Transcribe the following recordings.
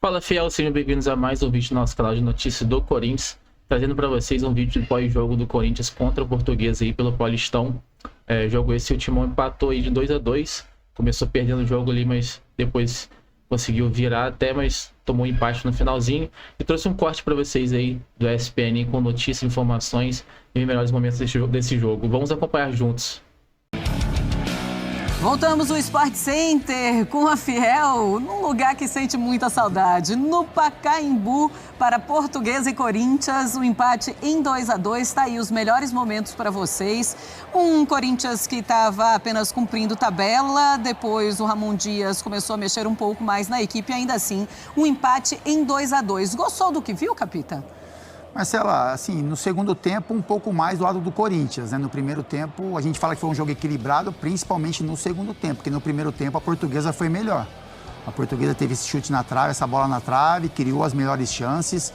Fala, fiel, sejam bem-vindos a mais um vídeo do nosso canal de notícias do Corinthians, trazendo para vocês um vídeo de pós-jogo do Corinthians contra o Portuguesa aí pelo Paulistão. Jogo esse, o Timão empatou aí de 2-2, começou perdendo o jogo ali, mas depois conseguiu virar até, mas tomou um empate no finalzinho e trouxe um corte para vocês aí do ESPN com notícias, informações e os melhores momentos desse jogo. Vamos acompanhar juntos. Voltamos ao Sport Center com a Fiel, num lugar que sente muita saudade. No Pacaembu, para Portuguesa e Corinthians, um empate em 2-2. Está aí os melhores momentos para vocês. Um Corinthians que estava apenas cumprindo tabela, depois o Ramon Dias começou a mexer um pouco mais na equipe. Ainda assim, um empate em 2-2. Gostou do que viu, Capita? Marcela, assim, no segundo tempo, um pouco mais do lado do Corinthians, né? No primeiro tempo, a gente fala que foi um jogo equilibrado, principalmente no segundo tempo, porque no primeiro tempo a Portuguesa foi melhor. A Portuguesa teve esse chute na trave, essa bola na trave, criou as melhores chances,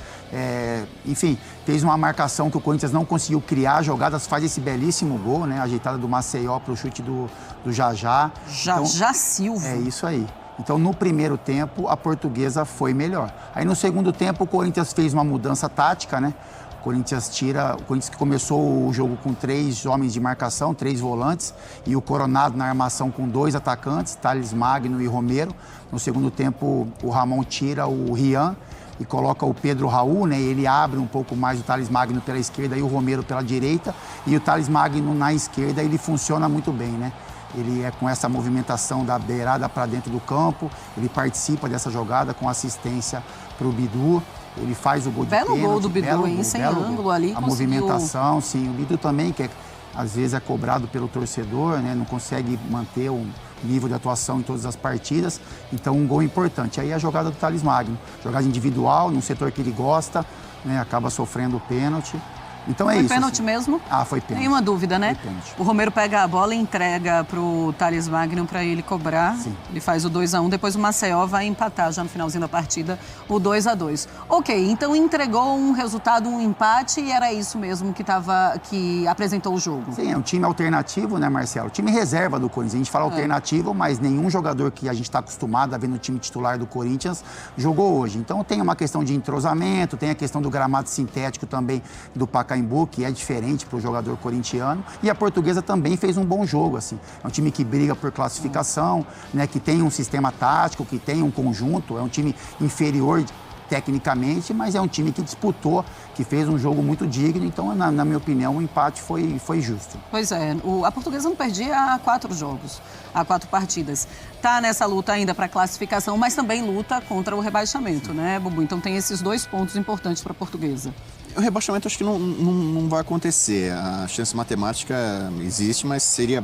enfim, fez uma marcação que o Corinthians não conseguiu criar jogadas, faz esse belíssimo gol, né? Ajeitada do Maceió para o chute do Jajá. Jajá Silva. É isso aí. Então, no primeiro tempo, a Portuguesa foi melhor. Aí, no segundo tempo, o Corinthians fez uma mudança tática, né? O Corinthians que começou o jogo com 3 homens de marcação, 3 volantes, e o Coronado na armação com 2 atacantes, Thales Magno e Romero. No segundo tempo, o Ramon tira o Rian e coloca o Pedro Raul, né? Ele abre um pouco mais o Thales Magno pela esquerda e o Romero pela direita. E o Thales Magno na esquerda, ele funciona muito bem, né? Ele é com essa movimentação da beirada para dentro do campo, ele participa dessa jogada com assistência para o Bidu, ele faz o gol de pênalti. Belo gol do Bidu, hein? Sem ângulo ali. A movimentação, sim. O Bidu também, que às vezes é cobrado pelo torcedor, né? Não consegue manter o nível de atuação em todas as partidas. Então, um gol importante. Aí a jogada do Thales Magno. Jogada individual, num setor que ele gosta, né? Acaba sofrendo o pênalti. Então é isso. Foi pênalti assim. Mesmo? Ah, foi pênalti. Nenhuma dúvida, né? Foi pênalti. O Romero pega a bola e entrega para o Thales Magno para ele cobrar. Sim. Ele faz o 2-1, depois o Maceió vai empatar já no finalzinho da partida o 2-2. Ok, então entregou um resultado, um empate e era isso mesmo que apresentou o jogo. Sim, é um time alternativo, né, Marcelo? Time reserva do Corinthians. A gente fala alternativo, mas nenhum jogador que a gente está acostumado a ver no time titular do Corinthians jogou hoje. Então tem uma questão de entrosamento, tem a questão do gramado sintético também do Pacaembu, que é diferente para o jogador corintiano, e a Portuguesa também fez um bom jogo, assim. É um time que briga por classificação, né, que tem um sistema tático, que tem um conjunto, é um time inferior tecnicamente, mas é um time que disputou, que fez um jogo muito digno, então, na minha opinião, o empate foi justo. Pois é, a Portuguesa não perdia há 4 jogos, há 4 partidas. Está nessa luta ainda para classificação, mas também luta contra o rebaixamento, né, Bubu? Então tem esses 2 pontos importantes para a Portuguesa. O rebaixamento acho que não vai acontecer. A chance matemática existe, mas seria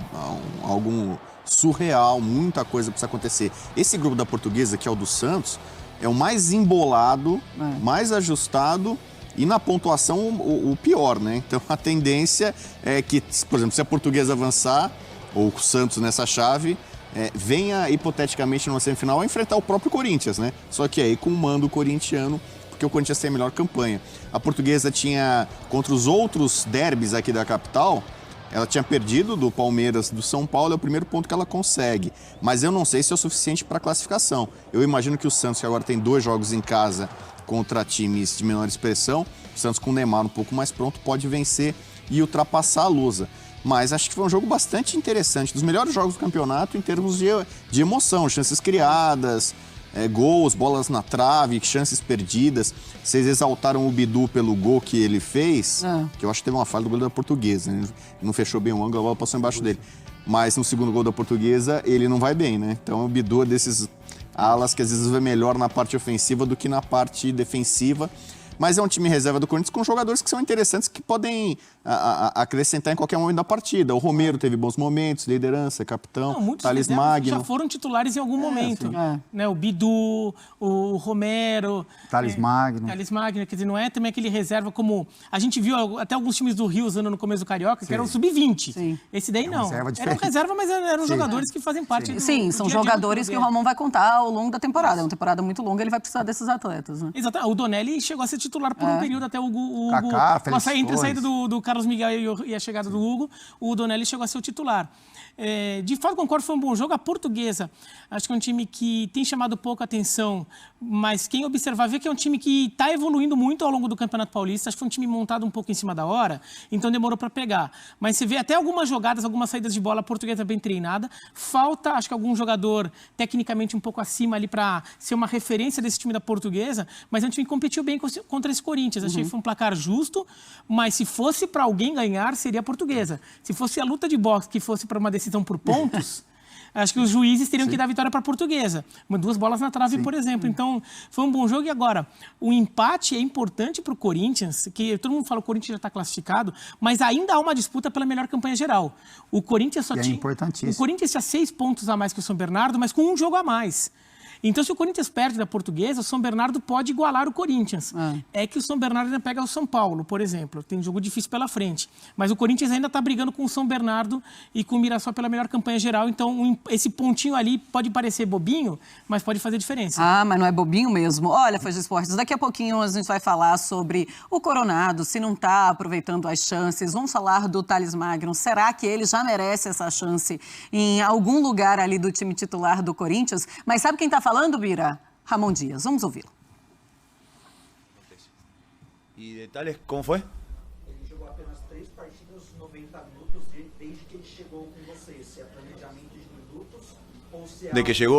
algo surreal, muita coisa precisa acontecer. Esse grupo da Portuguesa, que é o do Santos, é o mais embolado, mais ajustado e na pontuação o pior, né? Então a tendência é que, por exemplo, se a Portuguesa avançar, ou o Santos nessa chave, venha hipoteticamente numa semifinal a enfrentar o próprio Corinthians, né? Só que aí com o mando corintiano, porque o Corinthians tem a melhor campanha. A Portuguesa tinha, contra os outros derbys aqui da capital, ela tinha perdido do Palmeiras, do São Paulo, é o primeiro ponto que ela consegue. Mas eu não sei se é o suficiente para a classificação. Eu imagino que o Santos, que agora tem 2 jogos em casa contra times de menor expressão, o Santos com o Neymar um pouco mais pronto, pode vencer e ultrapassar a Lusa. Mas acho que foi um jogo bastante interessante, dos melhores jogos do campeonato em termos de emoção, chances criadas, gols, bolas na trave, chances perdidas. Vocês exaltaram o Bidu pelo gol que ele fez, que eu acho que teve uma falha do goleiro da Portuguesa, né? Não fechou bem o ângulo, a bola passou embaixo dele. Mas no segundo gol da Portuguesa, ele não vai bem, né? Então o Bidu é desses alas que às vezes vai melhor na parte ofensiva do que na parte defensiva. Mas é um time reserva do Corinthians com jogadores que são interessantes, que podem acrescentar em qualquer momento da partida. O Romero teve bons momentos, liderança, capitão, Thales Magno. Já foram titulares em algum momento. Né? O Bidu, o Romero. Thales Magno. Thales Magno, quer dizer, não é também aquele reserva como... A gente viu até alguns times do Rio usando no começo do Carioca, que eram sub-20. Esse daí não. Era um reserva, mas eram jogadores que fazem parte do são jogadores que o Ramon vai contar ao longo da temporada. É uma temporada muito longa, ele vai precisar desses atletas, né? Exato. O Donelli chegou a ser titular por um período até o Hugo. Kaká, Entre a saída do Carlos Miguel e a chegada do Hugo, o Donelli chegou a ser o titular. De fato, concordo, foi um bom jogo. A Portuguesa, acho que é um time que tem chamado pouco atenção, mas quem observar vê que é um time que está evoluindo muito ao longo do Campeonato Paulista. Acho que foi um time montado um pouco em cima da hora, então demorou para pegar. Mas você vê até algumas jogadas, algumas saídas de bola, a Portuguesa bem treinada. Falta, acho que algum jogador tecnicamente um pouco acima ali para ser uma referência desse time da Portuguesa, mas é um time que competiu bem contra esse Corinthians. Achei que foi um placar justo, mas se fosse para alguém ganhar, seria a Portuguesa. Se fosse a luta de boxe que fosse para uma decisão por pontos, acho que os juízes teriam que dar vitória para a Portuguesa. 2 bolas na trave, por exemplo. Então, foi um bom jogo. E agora, o empate é importante para o Corinthians, que todo mundo fala que o Corinthians já está classificado, mas ainda há uma disputa pela melhor campanha geral. O Corinthians só tinha... importantíssimo. O Corinthians tinha 6 pontos a mais que o São Bernardo, mas com um jogo a mais. Então, se o Corinthians perde da Portuguesa, o São Bernardo pode igualar o Corinthians. É que o São Bernardo ainda pega o São Paulo, por exemplo. Tem um jogo difícil pela frente. Mas o Corinthians ainda está brigando com o São Bernardo e com o Mirassol pela melhor campanha geral. Então, esse pontinho ali pode parecer bobinho, mas pode fazer diferença. Mas não é bobinho mesmo. Olha, Fãs de Esportes, daqui a pouquinho a gente vai falar sobre o Coronado, se não está aproveitando as chances. Vamos falar do Thales Magno. Será que ele já merece essa chance em algum lugar ali do time titular do Corinthians? Mas sabe quem está falando, Bira? Ramon Dias. Vamos ouvi-lo. E de Thales, como foi? Ele jogou apenas 3 partidas, 90 minutos, desde que ele chegou com vocês. Se é planejamento de minutos ou se é...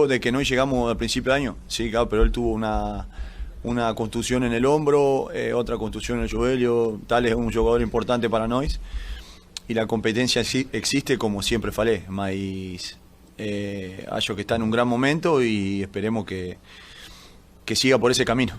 De que no llegamos al principio de año. Sí, claro, pero él tuvo una contusión en el hombro, otra contusión en el joelho. Thales es un jugador importante para nós. Y la competencia existe, como siempre falei, mas acho que está en un gran momento y esperemos que siga por esse caminho.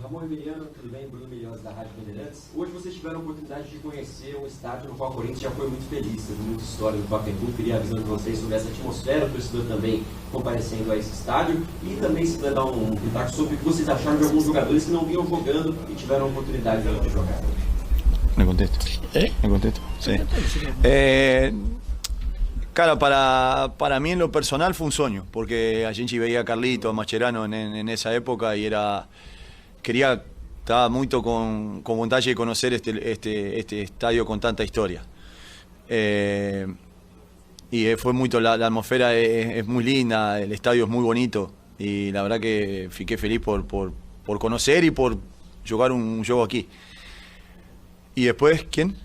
Ramon Emiliano, tudo bem? Bruno Milhões da Rádio Bandeirantes. Hoje vocês tiveram a oportunidade de conhecer um estádio no qual o Corinthians já foi muito feliz, teve muita história no Pacaembu. Queria a visão de vocês sobre essa atmosfera, o torcedor também comparecendo a esse estádio, e também se puder dar um pitaco sobre o que vocês acharam de alguns jogadores que não vinham jogando e tiveram a oportunidade de jogar. ¿Me contesto? ¿Me contesto? Sí. Cara, para mí en lo personal fue un sueño, porque a gente veía a Carlito, a Mascherano en esa época y estaba muy con vontade de conocer este estadio con tanta historia. Y fue mucho, la atmósfera es muy linda, el estadio es muy bonito y la verdad que fiqué feliz por conocer y por jugar un juego aquí. Y después, ¿quién?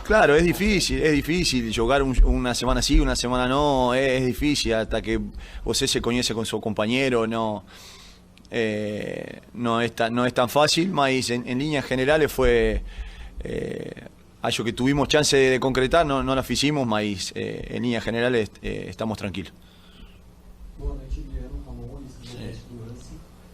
Claro, es difícil jugar una semana sí, una semana no, es difícil hasta que usted se conoce con su compañero, no es tan fácil, mas en líneas generales fue algo que tuvimos chance de concretar, no la hicimos, mas en líneas generales estamos tranquilos. Boa noite, Guilherme, Ramon,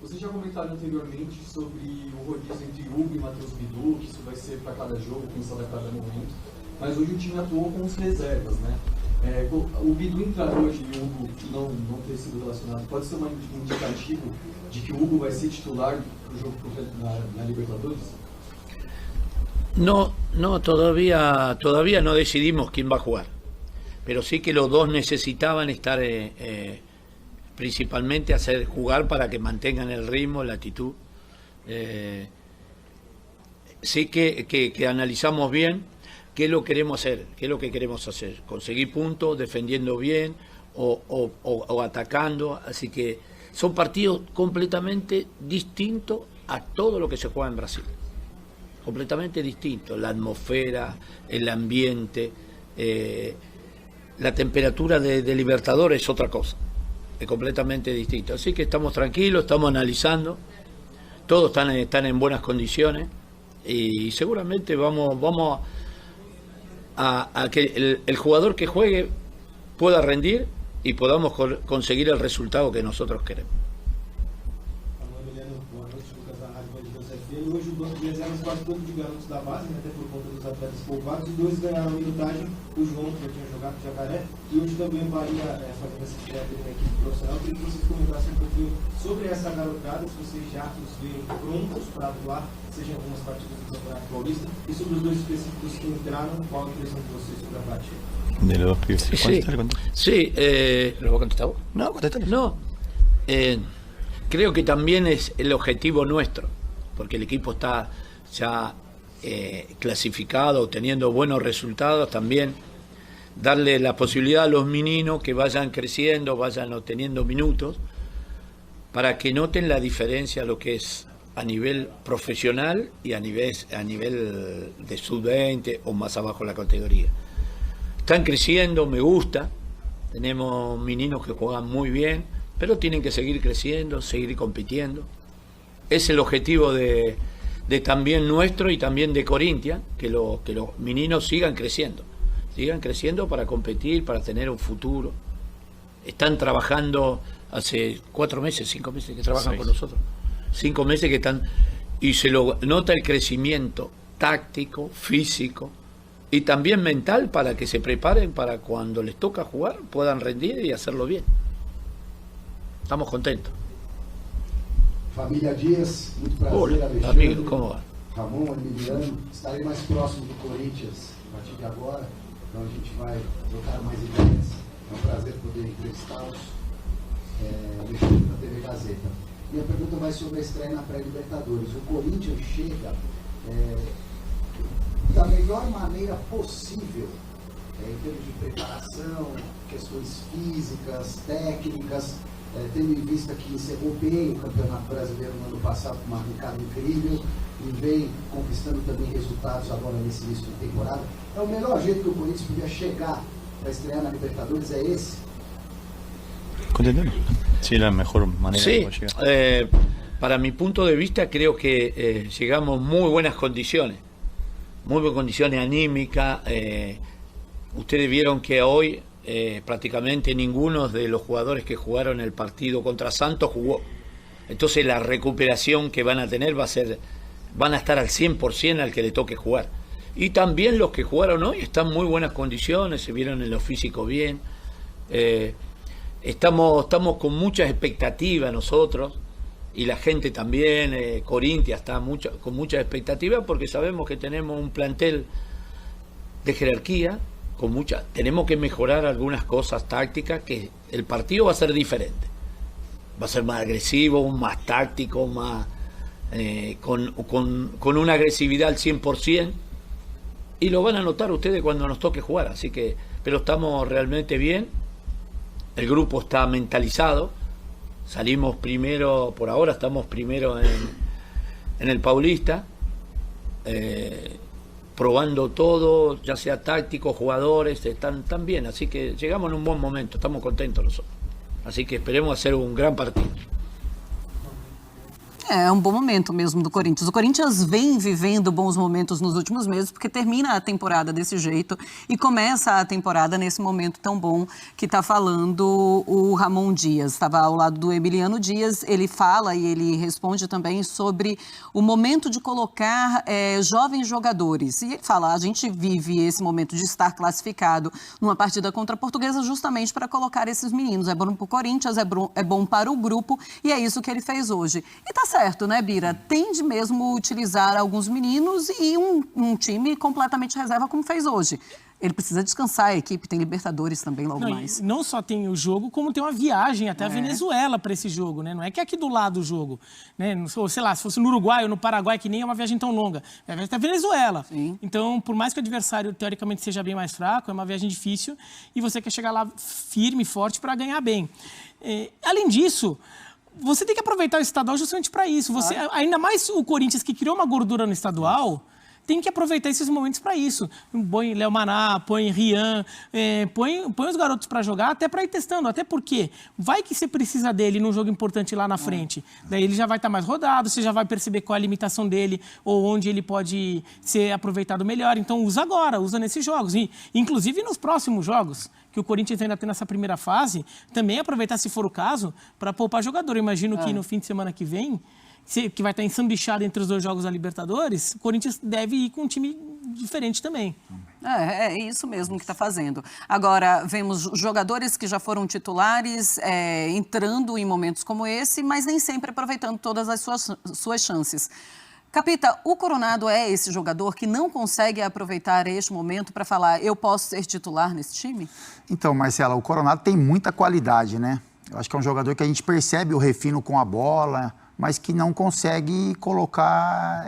Vocês já comentaram anteriormente sobre o rodízio entre Hugo e Matheus Bidu, que isso vai ser para cada jogo, quem só vai para cada momento. Mas hoje o time atuou com os reservas, né? O Bidu entrar hoje e o Hugo não ter sido relacionado, pode ser um indicativo de que o Hugo vai ser titular para o jogo na Libertadores? No, todavía no decidimos quién va a jugar, pero sí que los dos necesitaban estar principalmente hacer jugar para que mantengan el ritmo, la actitud. Sí que analizamos bien qué lo queremos hacer, qué es lo que queremos hacer, conseguir puntos, defendiendo bien o atacando, así que son partidos completamente distintos a todo lo que se juega en Brasil, completamente distintos, la atmósfera, el ambiente, la temperatura de Libertadores es otra cosa, es completamente distinto, así que estamos tranquilos, estamos analizando, todos están en buenas condiciones y seguramente vamos a que el jugador que juegue pueda rendir y podamos conseguir el resultado que nosotros queremos. Hoje o banco de reservas quase todo de garotos da base, até por conta dos atletas poupados, e 2 ganharam minutagem, o João, que já tinha jogado com o Jacaré, e hoje também o Bahia fazendo essa estreia dele na equipe profissional. Queria que vocês comentassem um pouquinho sobre essa garotada, se vocês já os veem prontos para atuar, seja em algumas partidas do Campeonato Paulista, e sobre os 2 específicos que entraram, qual a impressão de vocês sobre a partida? De los dos pibes. Sí, ¿lo voy a contestar vos? No, contéstalo. No. creo que también es el objetivo nuestro, porque el equipo está ya clasificado, teniendo buenos resultados, también darle la posibilidad a los meninos que vayan creciendo, vayan obteniendo minutos, para que noten la diferencia lo que es a nivel profesional y a nivel de sub-20 o más abajo la categoría. Están creciendo, me gusta, tenemos meninos que juegan muy bien, pero tienen que seguir creciendo, seguir compitiendo. Es el objetivo de también nuestro y también de Corinthians, que los meninos sigan creciendo para competir, para tener un futuro. Están trabajando hace 4 meses, 5 meses que trabajan con nosotros. 5 meses que están, y se lo nota el crecimiento táctico, físico y también mental, para que se preparen para cuando les toca jugar puedan rendir y hacerlo bien. Estamos contentos. Família Dias, muito prazer. Hola, Alexandre, amigo, ¿cómo va? Ramon, Emiliano, estarei mais próximo do Corinthians a partir de agora, então a gente vai trocar mais ideias. É um prazer poder entrevistá-los, Alexandre, da TV Gazeta. Minha pergunta vai sobre a estreia na pré-Libertadores. O Corinthians chega da melhor maneira possível, em termos de preparação, questões físicas, técnicas, tendo em vista que encerrou bem o Campeonato Brasileiro no ano passado com uma arrancada incrível e vem conquistando também resultados agora nesse início de temporada. É o melhor jeito que o Corinthians podia chegar para estrear na Libertadores, é esse? ¿Contendemos? Sí, la mejor manera Sí, de llegar. para mi punto de vista creo que llegamos en muy buenas condiciones anímicas. Ustedes vieron que hoy prácticamente ninguno de los jugadores que jugaron el partido contra Santos jugó. Entonces la recuperación que van a tener van a estar al 100% al que le toque jugar. Y también los que jugaron hoy están en muy buenas condiciones, se vieron en lo físico bien. Estamos con muchas expectativas nosotros, y la gente también. Corinthians está con muchas expectativas, porque sabemos que tenemos un plantel de jerarquía, tenemos que mejorar algunas cosas tácticas, que el partido va a ser diferente, va a ser más agresivo, más táctico, más con una agresividad al 100%, y lo van a notar ustedes cuando nos toque jugar. Así que, pero estamos realmente bien, el grupo está mentalizado, salimos primero, por ahora estamos primero en el Paulista, probando todo, ya sea táctico, jugadores, están bien, así que llegamos en un buen momento, estamos contentos nosotros. Así que esperemos hacer um grande partido. É um bom momento mesmo do Corinthians. O Corinthians vem vivendo bons momentos nos últimos meses, porque termina a temporada desse jeito e começa a temporada nesse momento tão bom que está falando o Ramon Dias. Estava ao lado do Emiliano Dias, ele fala e ele responde também sobre o momento de colocar jovens jogadores. E ele fala, a gente vive esse momento de estar classificado numa partida contra a Portuguesa justamente para colocar esses meninos. É bom para o Corinthians, é bom para o grupo, e é isso que ele fez hoje. E tá certo, né, Bira? Tem de mesmo utilizar alguns meninos e um time completamente reserva, como fez hoje. Ele precisa descansar, a equipe tem Libertadores também logo mais. Não só tem o jogo, como tem uma viagem até a Venezuela para esse jogo, né? Não é que é aqui do lado o jogo, né? Sei lá, se fosse no Uruguai ou no Paraguai, que nem é uma viagem tão longa. É até a Venezuela. Sim. Então, por mais que o adversário teoricamente seja bem mais fraco, é uma viagem difícil e você quer chegar lá firme e forte para ganhar bem. Além disso, você tem que aproveitar o estadual justamente para isso. Ainda mais o Corinthians, que criou uma gordura no estadual, tem que aproveitar esses momentos para isso. Põe Léo Maná, põe Rian, põe os garotos para jogar, até para ir testando. Até porque vai que você precisa dele num jogo importante lá na frente. Daí ele já vai estar mais rodado, você já vai perceber qual é a limitação dele ou onde ele pode ser aproveitado melhor. Então usa agora, usa nesses jogos. E, inclusive nos próximos jogos, que o Corinthians ainda tem nessa primeira fase, também aproveitar, se for o caso, para poupar jogador. Eu imagino que no fim de semana que vem, que vai estar ensanduichado entre os dois jogos da Libertadores, o Corinthians deve ir com um time diferente também. É isso mesmo que está fazendo. Agora, vemos jogadores que já foram titulares entrando em momentos como esse, mas nem sempre aproveitando todas as suas chances. Capita, o Coronado é esse jogador que não consegue aproveitar este momento para falar, eu posso ser titular nesse time? Então, Marcela, o Coronado tem muita qualidade, né? Eu acho que é um jogador que a gente percebe o refino com a bola, mas que não consegue colocar,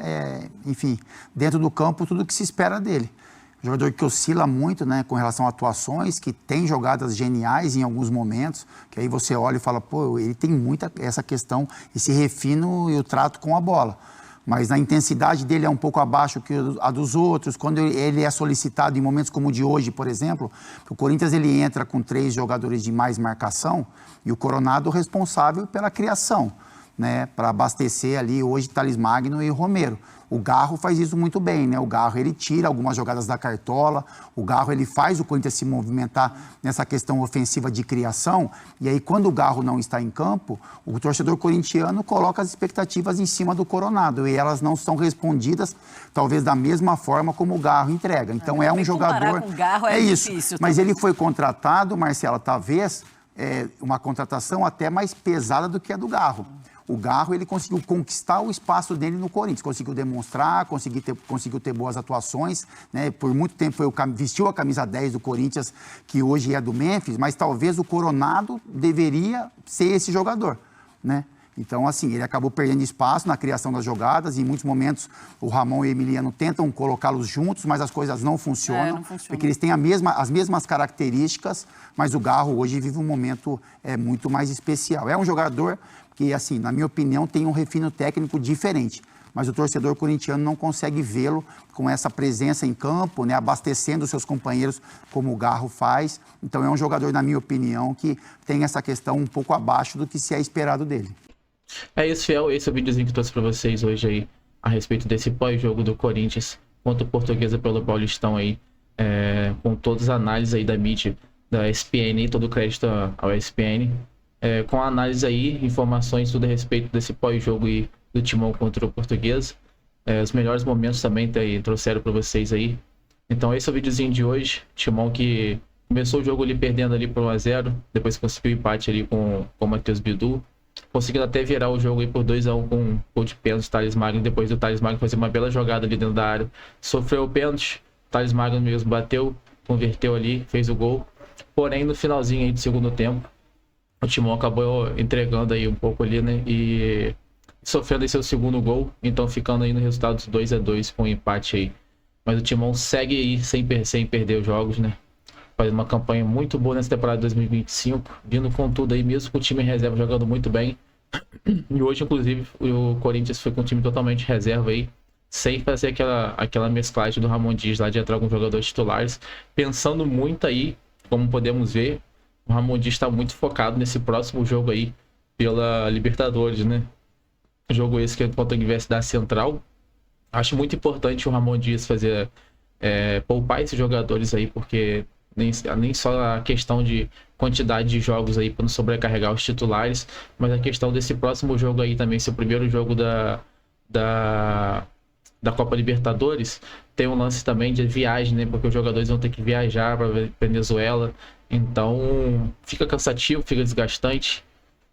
enfim, dentro do campo tudo o que se espera dele. Um jogador que oscila muito, né, com relação a atuações, que tem jogadas geniais em alguns momentos, que aí você olha e fala, pô, ele tem muita essa questão, esse refino e o trato com a bola. Mas a intensidade dele é um pouco abaixo que a dos outros. Quando ele é solicitado em momentos como o de hoje, por exemplo, o Corinthians ele entra com 3 jogadores de mais marcação e o Coronado responsável pela criação, né, para abastecer ali hoje Thales Magno e Romero. O Garro faz isso muito bem, né? O Garro ele tira algumas jogadas da cartola, o Garro ele faz o Corinthians se movimentar nessa questão ofensiva de criação, e aí quando o Garro não está em campo, o torcedor corintiano coloca as expectativas em cima do Coronado e elas não são respondidas talvez da mesma forma como o Garro entrega. Então é um jogador... Com o Garro é isso, difícil, mas também. ele foi contratado, Marcela, talvez uma contratação até mais pesada do que a do Garro. O Garro, ele conseguiu conquistar o espaço dele no Corinthians, conseguiu demonstrar, conseguiu ter boas atuações, né? Por muito tempo vestiu a camisa 10 do Corinthians, que hoje é do Memphis, mas talvez o Coronado deveria ser esse jogador, né? Então, assim, ele acabou perdendo espaço na criação das jogadas. Em muitos momentos, o Ramon e o Emiliano tentam colocá-los juntos, mas as coisas não funcionam. Porque eles têm as mesmas características, mas o Garro hoje vive um momento muito mais especial. É um jogador que, assim, na minha opinião, tem um refino técnico diferente. Mas o torcedor corintiano não consegue vê-lo com essa presença em campo, né, abastecendo os seus companheiros como o Garro faz. Então, é um jogador, na minha opinião, que tem essa questão um pouco abaixo do que se é esperado dele. É isso, Fiel. Esse é o videozinho que eu trouxe pra vocês hoje aí a respeito desse pós-jogo do Corinthians contra o Portuguesa pelo Paulistão aí, com todas as análises aí da mídia, da ESPN e todo o crédito ao ESPN, com a análise aí, informações tudo a respeito desse pós-jogo aí do Timão contra o Portuguesa. Os melhores momentos também trouxeram para vocês aí. Então esse é o videozinho de hoje. Timão que começou o jogo ali perdendo ali por 1-0, depois conseguiu o empate ali com o Matheus Bidu, conseguindo até virar o jogo aí por 2-1 com um gol de pênalti do Thales Magno, depois do Thales Magno fazer uma bela jogada ali dentro da área, sofreu o pênalti, o Thales Magno mesmo bateu, converteu ali, fez o gol. Porém no finalzinho aí do segundo tempo, o Timão acabou entregando aí um pouco ali, né, e sofrendo aí seu segundo gol, então ficando aí no resultado dos 2-2 com o empate aí. Mas o Timão segue aí sem perder os jogos, né? Faz uma campanha muito boa nessa temporada de 2025, vindo com tudo aí, mesmo com o time em reserva jogando muito bem. E hoje, inclusive, o Corinthians foi com um time totalmente reserva aí, sem fazer aquela mesclagem do Ramon Dias lá de entrar alguns jogadores titulares. Pensando muito aí, como podemos ver, o Ramon Dias está muito focado nesse próximo jogo aí pela Libertadores, né? Jogo esse que é contra a Universidade Central. Acho muito importante o Ramon Dias fazer poupar esses jogadores aí, porque nem só a questão de quantidade de jogos aí para não sobrecarregar os titulares, mas a questão desse próximo jogo aí também, ser o primeiro jogo da Copa Libertadores, tem um lance também de viagem, né? Porque os jogadores vão ter que viajar para Venezuela, então fica cansativo, fica desgastante.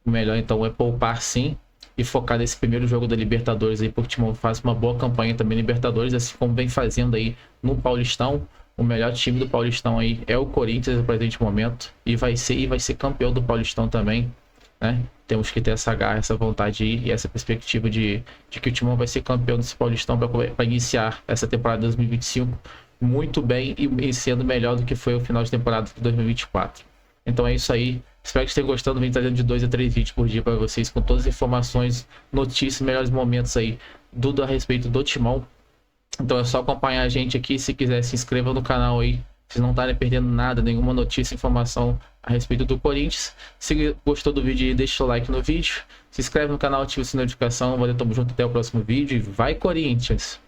O melhor então é poupar sim e focar nesse primeiro jogo da Libertadores aí, porque o Timão faz uma boa campanha também na Libertadores, assim como vem fazendo aí no Paulistão. O melhor time do Paulistão aí é o Corinthians no presente momento, e vai ser campeão do Paulistão também, né? Temos que ter essa garra, essa vontade aí, e essa perspectiva de que o Timão vai ser campeão desse Paulistão para iniciar essa temporada de 2025 muito bem e sendo melhor do que foi o final de temporada de 2024. Então é isso aí. Espero que vocês tenham gostado. Vem trazendo de 2 a 3 vídeos por dia para vocês, com todas as informações, notícias, melhores momentos aí, tudo a respeito do Timão. Então é só acompanhar a gente aqui. Se quiser, se inscreva no canal aí, se não estarem perdendo nada, nenhuma notícia, informação a respeito do Corinthians. Se gostou do vídeo aí, deixa o like no vídeo, se inscreve no canal, ativa a notificação. Valeu, tamo junto, até o próximo vídeo e vai Corinthians!